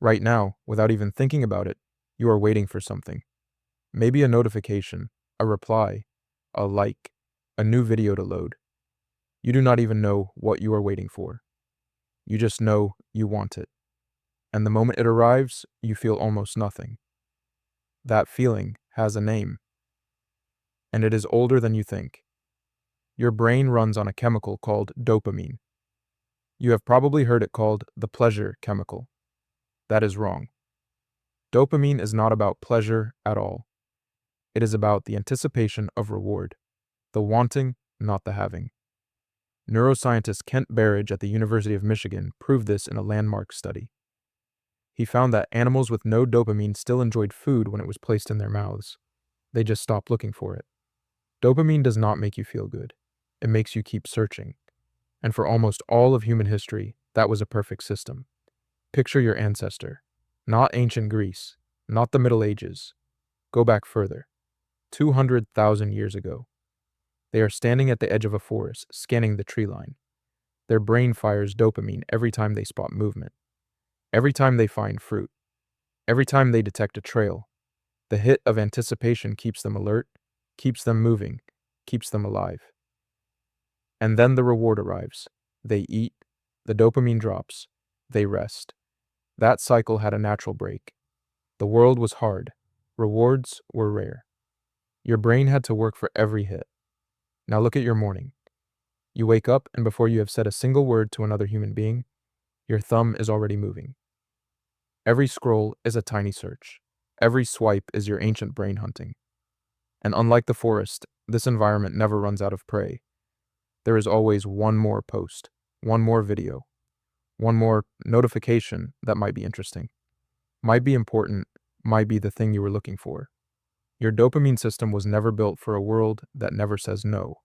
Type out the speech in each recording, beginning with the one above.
Right now, without even thinking about it, you are waiting for something. Maybe a notification, a reply, a like, a new video to load. You do not even know what you are waiting for. You just know you want it. And the moment it arrives, you feel almost nothing. That feeling has a name, and it is older than you think. Your brain runs on a chemical called dopamine. You have probably heard it called the pleasure chemical. That is wrong. Dopamine is not about pleasure at all. It is about the anticipation of reward, the wanting, not the having. Neuroscientist Kent Berridge at the University of Michigan proved this in a landmark study. He found that animals with no dopamine still enjoyed food when it was placed in their mouths. They just stopped looking for it. Dopamine does not make you feel good. It makes you keep searching. And for almost all of human history, that was a perfect system. Picture your ancestor. Not ancient Greece, not the Middle Ages. Go back further. 200,000 years ago. They are standing at the edge of a forest, scanning the tree line. Their brain fires dopamine every time they spot movement, every time they find fruit, every time they detect a trail. The hit of anticipation keeps them alert, keeps them moving, keeps them alive. And then the reward arrives. They eat, the dopamine drops, they rest. That cycle had a natural break. The world was hard. Rewards were rare. Your brain had to work for every hit. Now look at your morning. You wake up, and before you have said a single word to another human being, your thumb is already moving. Every scroll is a tiny search. Every swipe is your ancient brain hunting. And unlike the forest, this environment never runs out of prey. There is always one more post, one more video, one more notification that might be interesting, might be important, might be the thing you were looking for. Your dopamine system was never built for a world that never says no.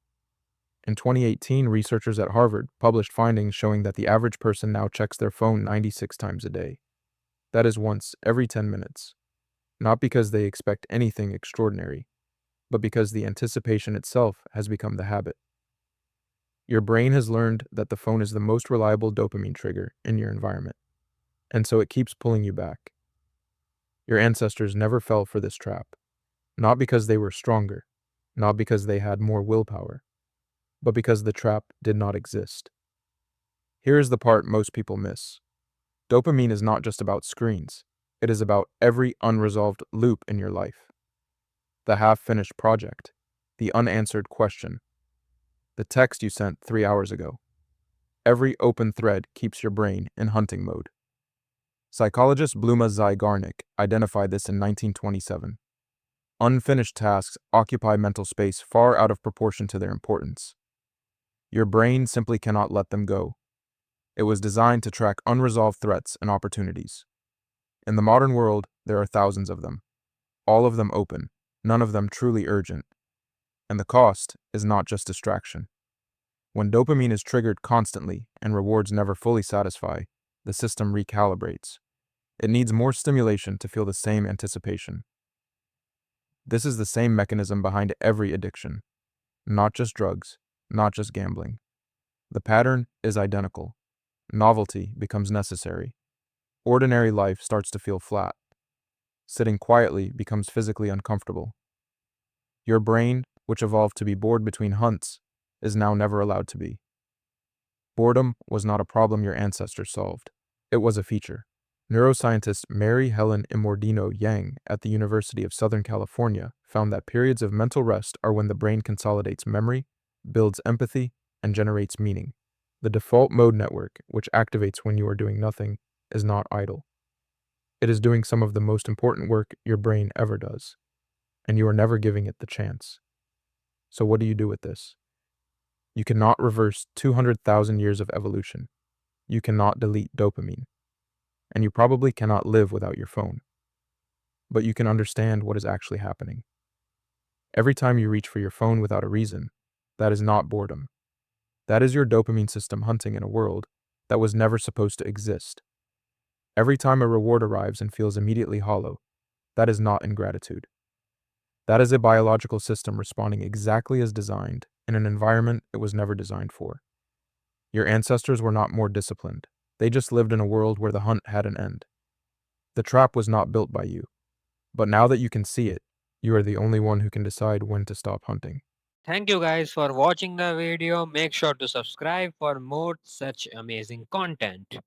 In 2018, researchers at Harvard published findings showing that the average person now checks their phone 96 times a day. That is once every 10 minutes. Not because they expect anything extraordinary, but because the anticipation itself has become the habit. Your brain has learned that the phone is the most reliable dopamine trigger in your environment, and so it keeps pulling you back. Your ancestors never fell for this trap, not because they were stronger, not because they had more willpower, but because the trap did not exist. Here is the part most people miss. Dopamine is not just about screens. It is about every unresolved loop in your life. The half-finished project, the unanswered question, the text you sent 3 hours ago. Every open thread keeps your brain in hunting mode. Psychologist Bluma Zygarnik identified this in 1927. Unfinished tasks occupy mental space far out of proportion to their importance. Your brain simply cannot let them go. It was designed to track unresolved threats and opportunities. In the modern world, there are thousands of them, all of them open, none of them truly urgent. And the cost is not just distraction. When dopamine is triggered constantly and rewards never fully satisfy, the system recalibrates. It needs more stimulation to feel the same anticipation. This is the same mechanism behind every addiction. Not just drugs, not just gambling. The pattern is identical. Novelty becomes necessary. Ordinary life starts to feel flat. Sitting quietly becomes physically uncomfortable. Your brain, which evolved to be bored between hunts, is now never allowed to be. Boredom was not a problem your ancestors solved. It was a feature. Neuroscientist Mary Helen Imordino Yang at the University of Southern California found that periods of mental rest are when the brain consolidates memory, builds empathy, and generates meaning. The default mode network, which activates when you are doing nothing, is not idle. It is doing some of the most important work your brain ever does, and you are never giving it the chance. So what do you do with this? You cannot reverse 200,000 years of evolution. You cannot delete dopamine. And you probably cannot live without your phone. But you can understand what is actually happening. Every time you reach for your phone without a reason, that is not boredom. That is your dopamine system hunting in a world that was never supposed to exist. Every time a reward arrives and feels immediately hollow, that is not ingratitude. That is a biological system responding exactly as designed in an environment it was never designed for. Your ancestors were not more disciplined. They just lived in a world where the hunt had an end. The trap was not built by you. But now that you can see it, you are the only one who can decide when to stop hunting. Thank you guys for watching the video. Make sure to subscribe for more such amazing content.